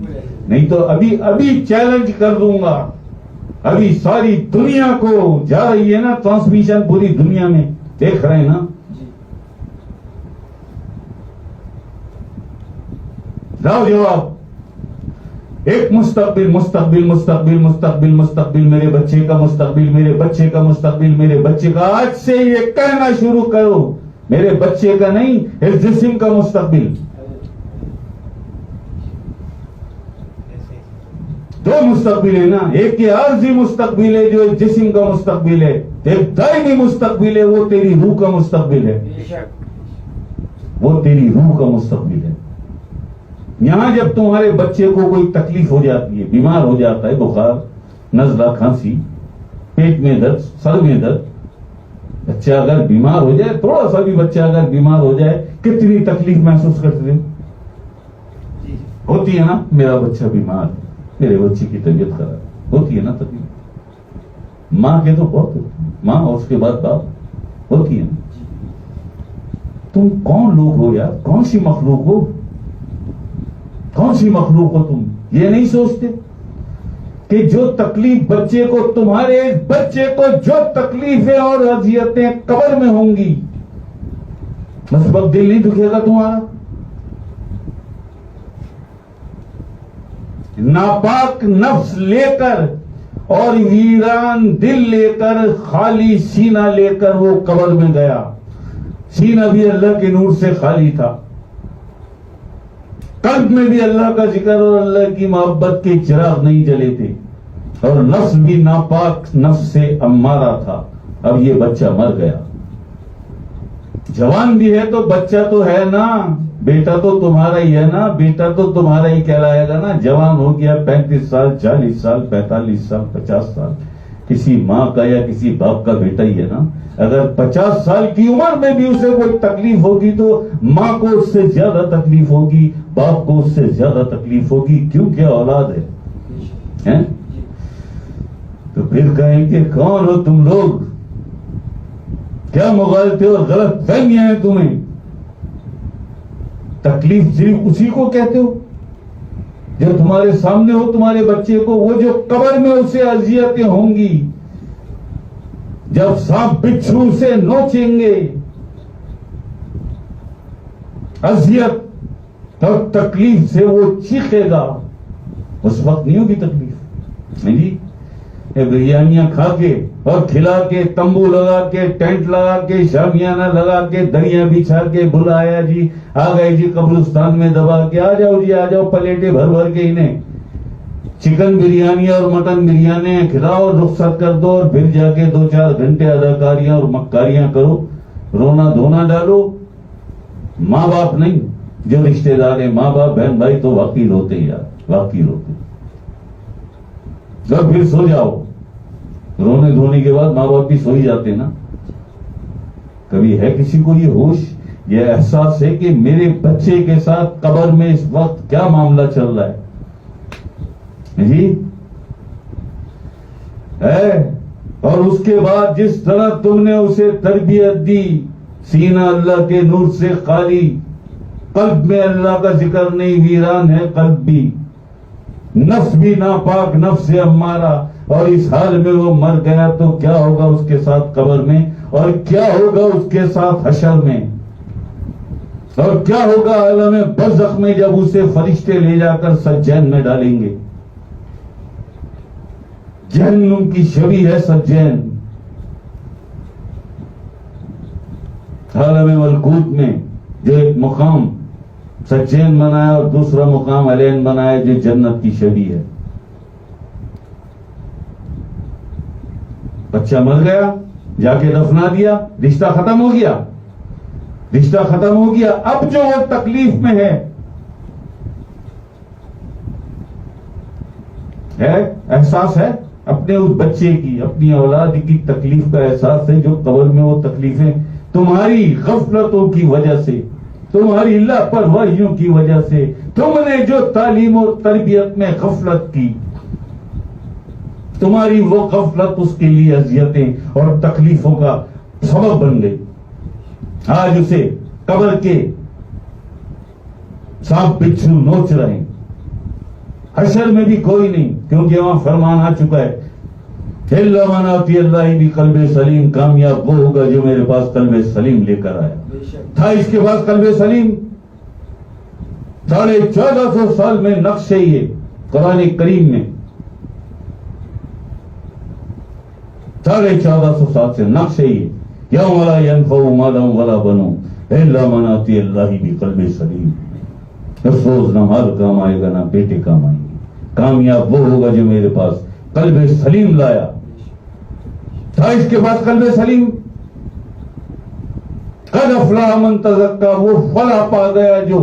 نہیں تو ابھی چیلنج کر دوں گا. ابھی ساری دنیا کو جا رہی ہے نا ٹرانسمیشن, پوری دنیا میں دیکھ رہے ہیں نا. لاؤ جواب. ایک مستقبل مستقبل مستقبل مستقبل مستقبل, میرے بچے کا مستقبل, میرے بچے کا مستقبل, میرے بچے کا. آج سے یہ کہنا شروع کرو, میرے بچے کا نہیں, اس جسم کا مستقبل. دو مستقبل ہے نا, ایک یہ عارضی مستقبل ہے جو ایک جسم کا مستقبل ہے, ایک دائمی مستقبل ہے وہ تیری روح کا مستقبل ہے. وہ تیری روح کا مستقبل ہے. یہاں جب تمہارے بچے کو کوئی تکلیف ہو جاتی ہے، بیمار ہو جاتا ہے، بخار، نزلہ، کھانسی، پیٹ میں درد، سر میں درد، بچہ اگر بیمار ہو جائے، تھوڑا سا بھی بچہ اگر بیمار ہو جائے، کتنی تکلیف محسوس کرتے ہیں؟ ہوتی ہے نا. میرا بچہ بیمار ہے، میرے بچے کی طبیعت خراب، ہوتی ہے نا تکلیف. ماں کے تو بہت ہوتی ہے، ماں اور اس کے بعد باپ، ہوتی ہے نا. تم کون لوگ ہو یار؟ کون سی مخلوق ہو؟ کون سی مخلوق ہو تم؟ یہ نہیں سوچتے کہ جو تکلیف بچے کو، تمہارے بچے کو جو تکلیفیں اور اذیتیں قبر میں ہوں گی، بس وقت دل نہیں دکھے گا تمہارا؟ ناپاک نفس لے کر اور ویران دل لے کر، خالی سینہ لے کر وہ قبر میں گیا. سینہ بھی اللہ کے نور سے خالی تھا، قلب میں بھی اللہ کا ذکر اور اللہ کی محبت کے چراغ نہیں جلے تھے، اور نفس بھی ناپاک نفس سے امارہ تھا. اب یہ بچہ مر گیا. جوان بھی ہے تو بچہ تو ہے نا، بیٹا تو تمہارا ہی ہے نا، بیٹا تو تمہارا ہی کہلائے گا نا. جوان ہو گیا 35 سال، 40 سال، 45 سال، 50 سال، کسی ماں کا یا کسی باپ کا بیٹا ہی ہے نا. اگر 50 سال کی عمر میں بھی اسے کوئی تکلیف ہوگی تو ماں کو اس سے زیادہ تکلیف ہوگی، باپ کو اس سے زیادہ تکلیف ہوگی، کیونکہ اولاد ہے. تو پھر کہیں کہ کون ہو تم لوگ؟ کیا مغالطے اور غلط فہمیاں ہیں تمہیں؟ تکلیف صرف اسی کو کہتے ہو جو تمہارے سامنے ہو، تمہارے بچے کو. وہ جو قبر میں اسے اذیتیں ہوں گی، جب سانپ بچھو سے نوچیں گے، اذیت اور تکلیف سے وہ چیخے گا، اس وقت نہیں ہوگی تکلیف. نہیں جی، یہ بریانیاں کھا کے اور کھلا کے، تمبو لگا کے، ٹینٹ لگا کے، شامیانہ لگا کے، دریاں بچھا کے بلایا جی، آ گئے جی قبرستان میں دبا کے، آ جاؤ جی آ جاؤ، پلیٹیں بھر بھر کے انہیں چکن بریانی اور مٹن بریانی کھلاؤ اور رخصت کر دو، اور پھر جا کے 2-4 گھنٹے اداکاریاں اور مکاریاں کرو، رونا دھونا ڈالو. ماں باپ نہیں، جو رشتے دار ہیں، ماں باپ بہن بھائی تو واقعی روتے یار، واقعی روتے. جب پھر سو جاؤ، رونے دھونے کے بعد ماں باپ بھی سو ہی جاتے نا. کبھی ہے کسی کو یہ ہوش، یہ احساس ہے کہ میرے بچے کے ساتھ قبر میں اس وقت کیا معاملہ چل رہا ہے؟ جی ہے. اور اس کے بعد جس طرح تم نے اسے تربیت دی، سینہ اللہ کے نور سے خالی، قلب میں اللہ کا ذکر نہیں، ویران ہے قلب بھی، نفس بھی ناپاک نفس سے امارہ، اور اس حال میں وہ مر گیا، تو کیا ہوگا اس کے ساتھ قبر میں، اور کیا ہوگا اس کے ساتھ حشر میں، اور کیا ہوگا عالم برزخ میں جب اسے فرشتے لے جا کر سجین میں ڈالیں گے. جہنم کی شبیہ ہے سجین. عالم ملکوت میں جو ایک مقام سجین بنایا اور دوسرا مقام علین بنایا جو جنت کی شبیہ ہے. بچہ مر گیا، جا کے دفنا دیا، رشتہ ختم ہو گیا، رشتہ ختم ہو گیا. اب جو وہ تکلیف میں ہے، احساس ہے اپنے اس بچے کی، اپنی اولاد کی تکلیف کا احساس ہے، جو قبر میں وہ تکلیفیں تمہاری غفلتوں کی وجہ سے، تمہاری لاپرواہیوں کی وجہ سے، تم نے جو تعلیم اور تربیت میں غفلت کی، تمہاری وہ غفلت اس کے لیے اذیتیں اور تکلیفوں کا سبب بن گئی. آج اسے قبر کے سانپ بچھو نوچ رہے ہیں. حشر میں بھی کوئی نہیں، کیونکہ وہاں فرمان آ چکا ہے، الا من اتی اللہ بقلب سلیم. کامیاب وہ ہوگا جو میرے پاس قلب سلیم لے کر آیا. تھا اس کے پاس قلب سلیم، 1450 سال میں نقش ہے یہ قرآن کریم میں، 1450 سال سے نقش ہے یہ. یوم لا ينفع مال ولا بنون الا من اتی اللہ بقلب سلیم. افسوس، نہ مال کام آئے گا نہ بیٹے کام آئیں گے. کامیاب وہ ہوگا جو میرے پاس قلب سلیم لایا. تھا اس کے پاس قلب سلیم، قد افلح من تزکا، وہ فلاح پا گیا جو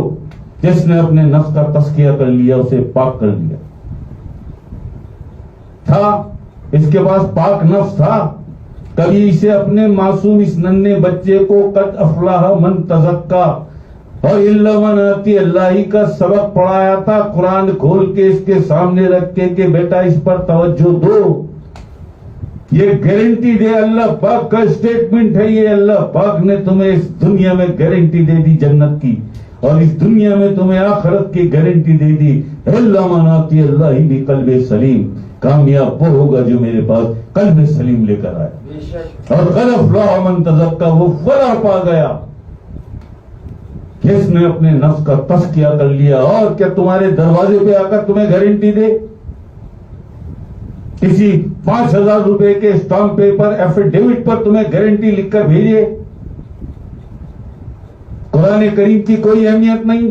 جس نے اپنے نفس کا تزکیہ کر لیا، اسے پاک کر لیا. تھا اس کے پاس پاک نفس تھا، کبھی اسے اپنے معصوم اس ننھے بچے کو قد افلح من تزکا اور الا من آتی اللہ کا سبق پڑھایا تھا، قرآن کھول کے اس کے سامنے رکھ کے کہ بیٹا اس پر توجہ دو. یہ گارنٹی دے اللہ پاک کا اسٹیٹمنٹ ہے، یہ اللہ پاک نے تمہیں اس دنیا میں گارنٹی دے دی جنت کی، اور اس دنیا میں تمہیں آخرت کی گارنٹی دے دی. الا من آتی اللہ بقلب سلیم، کامیاب وہ ہوگا جو میرے پاس قلب سلیم لے کر آئے. اور قد افلح من تزکا، وہ فلاح پا گیا جس نے اپنے نفس کا تزکیہ کر لیا. اور کیا تمہارے دروازے پہ آ کر تمہیں گارنٹی دے، کسی 5,000 روپے کے اسٹامپ پیپر ایفیڈیوٹ پر تمہیں گارنٹی لکھ کر بھیجے؟ قرآن کریم کی کوئی اہمیت نہیں،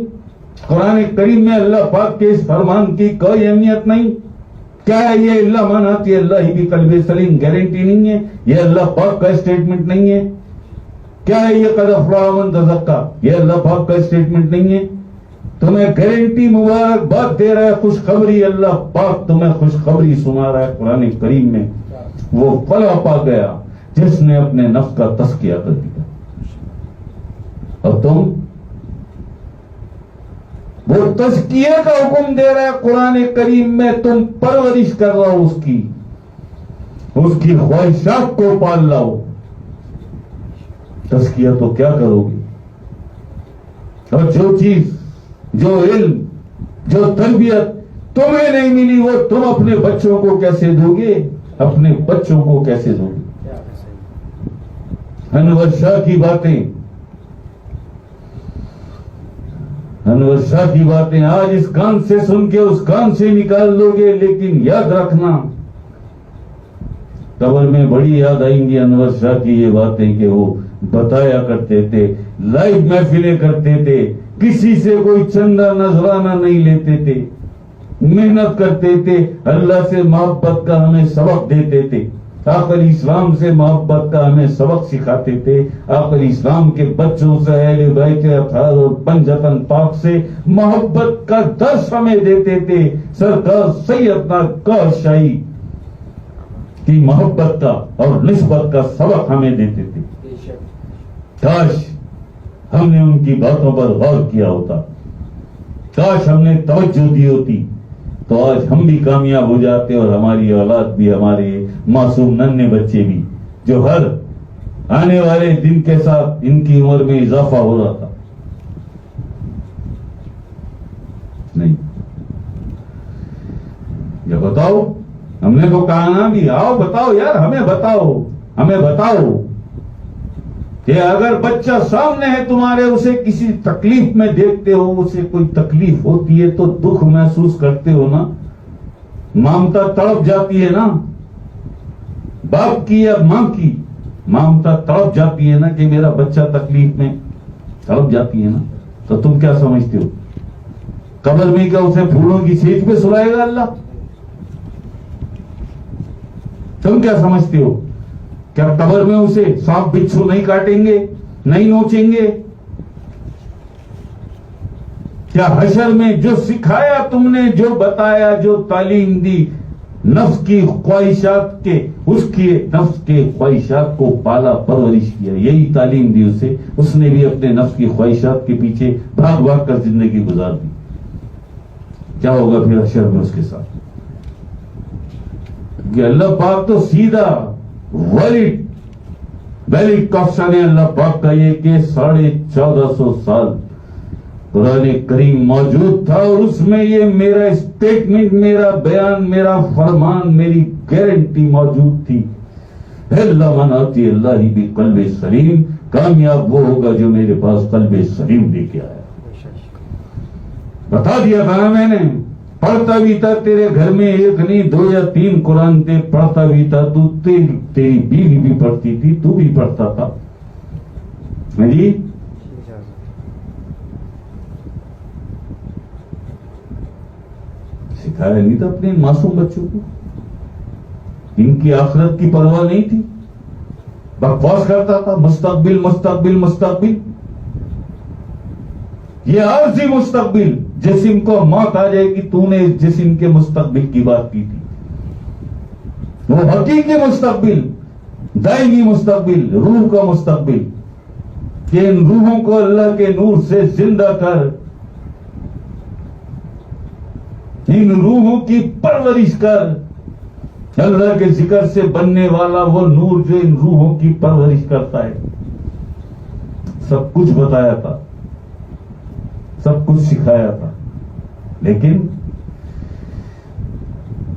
قرآن کریم میں اللہ پاک کے اس فرمان کی کوئی اہمیت نہیں. کیا ہے یہ اللہ من آتی اللہ بقلب سلیم گارنٹی نہیں ہے؟ یہ اللہ پاک کا اسٹیٹمنٹ نہیں ہے؟ کیا ہے یہ قد افلح من تزکا؟ یہ اللہ پاک کا اسٹیٹمنٹ نہیں ہے؟ تمہیں گارنٹی مبارکباد دے رہا ہے، خوشخبری اللہ پاک تمہیں خوشخبری سنا رہا ہے قرآن کریم میں. وہ فلاح پا گیا جس نے اپنے نفس کا تزکیہ کر دیا. اور تم وہ تزکیے کا حکم دے رہا ہے قرآن کریم میں، تم پرورش کر رہا ہو اس کی خواہشات کو پال لاؤ. تزکیہ تو کیا کرو گی؟ اور جو چیز، جو علم، جو تربیت تمہیں نہیں ملی وہ تم اپنے بچوں کو کیسے دو گے؟ اپنے بچوں کو کیسے دو گے؟ انور شاہ کی باتیں، انور شاہ کی باتیں آج اس کان سے سن کے اس کان سے نکال دو گے، لیکن یاد رکھنا قبر میں بڑی یاد آئیں گی انور شاہ کی یہ باتیں کہ وہ بتایا کرتے تھے، لائیو محفلیں کرتے تھے، کسی سے کوئی چندہ نذرانہ نہیں لیتے تھے، محنت کرتے تھے، اللہ سے محبت کا ہمیں سبق دیتے تھے، آخر اسلام سے محبت کا ہمیں سبق سکھاتے تھے، آخر اسلام کے بچوں سے، اہل بیت اطہار اور پنجتن پاک سے محبت کا درس ہمیں دیتے تھے. سرکار سیدنا کاش شاہی کی محبت کا اور نسبت کا سبق ہمیں دیتے تھے. کاش ہم نے ان کی باتوں پر غور کیا ہوتا، کاش ہم نے توجہ دی ہوتی، تو آج ہم بھی کامیاب ہو جاتے اور ہماری اولاد بھی، ہمارے معصوم ننھے بچے بھی، جو ہر آنے والے دن کے ساتھ ان کی عمر میں اضافہ ہو رہا تھا. نہیں، یہ بتاؤ، ہم نے تو کہا نا بھی، آؤ بتاؤ یار، ہمیں بتاؤ کہ اگر بچہ سامنے ہے تمہارے، اسے کسی تکلیف میں دیکھتے ہو، اسے کوئی تکلیف ہوتی ہے تو دکھ محسوس کرتے ہو نا، ممتا تڑپ جاتی ہے نا، باپ کی یا ماں کی ممتا تڑپ جاتی ہے نا کہ میرا بچہ تکلیف میں، تڑپ جاتی ہے نا. تو تم کیا سمجھتے ہو قبر میں کیا اسے پھولوں کی سیج پہ سلائے گا اللہ؟ تم کیا سمجھتے ہو کیا قبر میں اسے سانپ بچھو نہیں کاٹیں گے، نہیں نوچیں گے؟ کیا حشر میں جو سکھایا تم نے، جو بتایا، جو تعلیم دی، نفس کی خواہشات کے، اس کی نفس کے خواہشات کو پالا پرورش کیا، یہی تعلیم دی اسے، اس نے بھی اپنے نفس کی خواہشات کے پیچھے بھاگ بھاگ کر زندگی گزار دی. کیا ہوگا پھر حشر میں اس کے ساتھ؟ کہ اللہ پاک تو سیدھا ویلڈ کوشچن ہے اللہ پاک کا یہ کہ 1450 سال قرآن کریم موجود تھا، اور اس میں یہ میرا اسٹیٹمنٹ، میرا بیان، میرا فرمان، میری گارنٹی موجود تھی. اللہ من آتی اللہ بقلب سلیم، کامیاب وہ ہوگا جو میرے پاس قلب سلیم لے کے آیا. بتا دیا تھا نا میں نے، پڑھتا بھی تھا تیرے گھر میں 1 نہیں 2 یا 3 قرآن تھے، پڑھتا بھی تھا تو، تیری بیوی بھی پڑھتی تھی، تو بھی پڑھتا تھا. جی سکھایا نہیں تھا اپنے معصوم بچوں کو؟ ان کی آخرت کی پرواہ نہیں تھی؟ بکواس کرتا تھا مستقبل مستقبل مستقبل. یہ عارضی مستقبل، جسم کو موت آ جائے گی، تو نے اس جسم کے مستقبل کی بات کی تھی. وہ حقیقی مستقبل، دائمی مستقبل، روح کا مستقبل، کہ ان روحوں کو اللہ کے نور سے زندہ کر، ان روحوں کی پرورش کر. اللہ کے ذکر سے بننے والا وہ نور جو ان روحوں کی پرورش کرتا ہے. سب کچھ بتایا تھا، سب کچھ سکھایا تھا، لیکن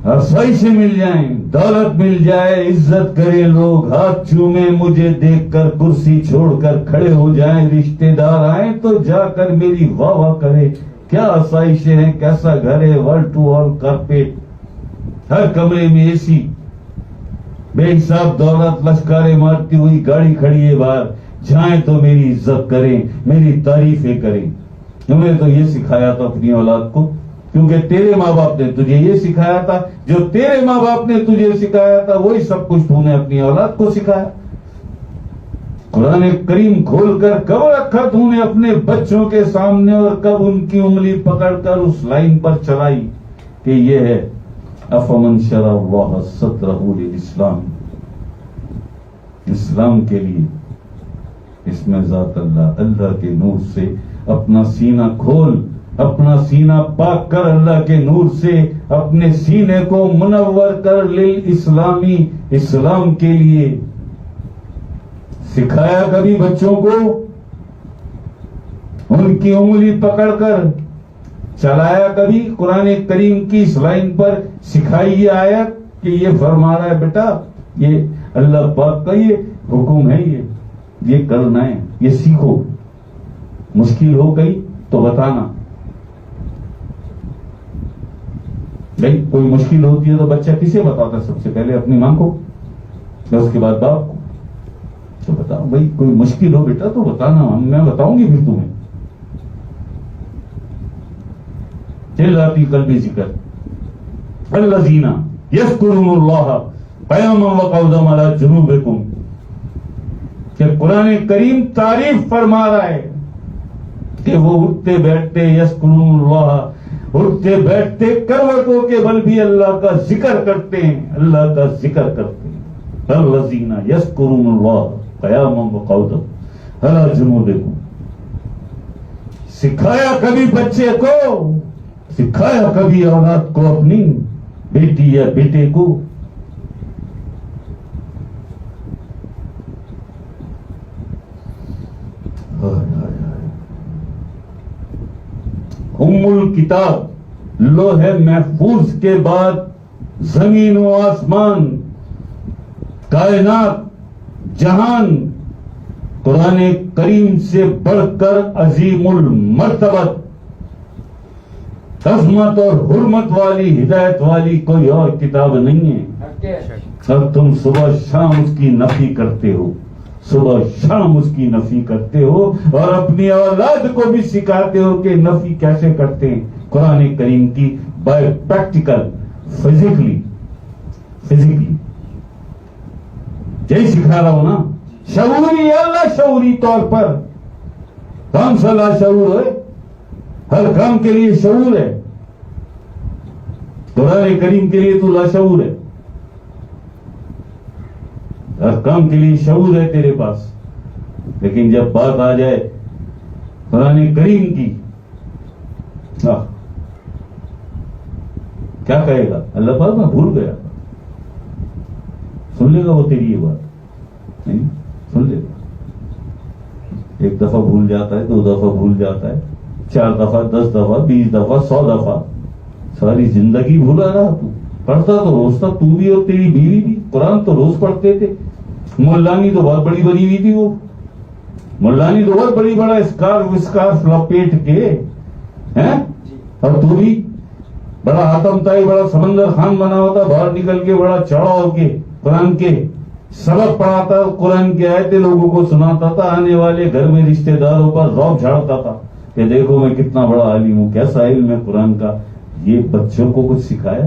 آسائشیں مل جائیں، دولت مل جائے، عزت کرے لوگ، ہاتھ چومیں مجھے دیکھ کر، کرسی چھوڑ کر کھڑے ہو جائیں، رشتہ دار آئیں تو جا کر میری واہ واہ کرے. کیا آسائشیں ہیں، کیسا گھر ہے، وال ٹو وال کارپیٹ، ہر کمرے میں اے سی، بے حساب دولت، لشکاریں مارتی ہوئی گاڑی کھڑی ہے باہر. جائیں تو میری عزت کریں، میری تعریفیں کریں. انہوں نے تو یہ سکھایا تھا اپنی اولاد کو، کیونکہ تیرے ماں باپ نے تجھے یہ سکھایا تھا. جو تیرے ماں باپ نے تجھے سکھایا تھا وہی سب کچھ تو نے اپنی اولاد کو سکھایا. قرآن کریم کھول کر کب رکھا تو نے اپنے بچوں کے سامنے، اور کب ان کی انگلی پکڑ کر اس لائن پر چلائی کہ یہ ہے افمن شرع اللہ صدرہ للاسلام. اسلام کے لیے، اس میں ذات اللہ، اللہ کے نور سے اپنا سینہ کھول، اپنا سینہ پاک کر، اللہ کے نور سے اپنے سینے کو منور کر، للاسلامی، اسلام کے لیے. سکھایا کبھی بچوں کو؟ ان کی انگلی پکڑ کر چلایا کبھی؟ قرآن کریم کی اس لائن پر سکھائی یہ آیت کہ یہ فرما رہا ہے بیٹا، یہ اللہ پاک کا یہ حکم ہے، یہ کرنا ہے، یہ سیکھو. مشکل ہو گئی تو بتانا. بھائی کوئی مشکل ہوتی ہے تو بچہ کسے بتاتا ہے؟ سب سے پہلے اپنی ماں کو، پھر اس کے بعد باپ کو. تو بتاؤ بھائی کوئی مشکل ہو بیٹا تو بتانا، میں بتاؤں گی پھر تمہیں. چلاتی قلبی ذکر الذین یذکرون اللہ قیاما وقعودا علی جنوبکم، کہ قرآن کریم تعریف فرما رہا ہے کہ وہ اٹھتے بیٹھتے، یذکرون اللہ، اٹھتے بیٹھتے کروٹوں کے بل بھی اللہ کا ذکر کرتے ہیں، اللہ کا ذکر کرتے ہیں. الذین یذکرون اللہ قیاما وقعودا علی جنوبکم. سکھایا کبھی بچے کو، سکھایا کبھی اولاد کو، اپنی بیٹی یا بیٹے کو؟ ام الکتاب، لوح محفوظ کے بعد زمین و آسمان، کائنات، جہان، قرآن کریم سے بڑھ کر عظیم المرتبت، عظمت اور حرمت والی، ہدایت والی کوئی اور کتاب نہیں ہے. اور تم صبح شام اس کی نفی کرتے ہو، صبح شام اس کی نفی کرتے ہو، اور اپنی اولاد کو بھی سکھاتے ہو کہ نفی کیسے کرتے ہیں قرآن کریم کی، بائی پریکٹیکل، فزیکلی. یہی سکھا رہا ہوں نا، شعوری یا لاشعوری طور پر. کون سا لاشعور ہے؟ ہر کام کے لیے شعور ہے. قرآن کریم کے لیے تو لاشعور ہے، ہر کام کے لیے شعور ہے تیرے پاس. لیکن جب بات آ جائے قرآن کریم کی، کیا کہے گا اللہ پاک؟ میں بھول گیا. سن لے گا وہ تیری یہ بات؟ نہیں سن لے گا. ایک دفعہ بھول جاتا ہے، 2 دفعہ بھول جاتا ہے، 4 دفعہ، 10 دفعہ، 20 دفعہ، 100 دفعہ، ساری زندگی بھولا رہا. تو پڑھتا تو روز تھا، تو بھی اور تیری بیوی بھی. قرآن تو روز پڑھتے تھے. ملانی تو بہت بڑی بنی ہوئی تھی، وہ ملانی تو بہت بڑی بڑا اسکارف لپیٹ کے ہیں، اور تو بھی بڑا آتم تائی، بڑا سمندر خان بنا ہوتا، باہر نکل کے بڑا چڑھا ہو کے قرآن کے سبق پڑھاتا، قرآن کی آیتیں لوگوں کو سناتا تھا. آنے والے گھر میں رشتہ داروں پر رعب جھاڑتا تھا کہ دیکھو میں کتنا بڑا عالم ہوں، کیسا علم ہے قرآن کا. یہ بچوں کو کچھ سکھایا؟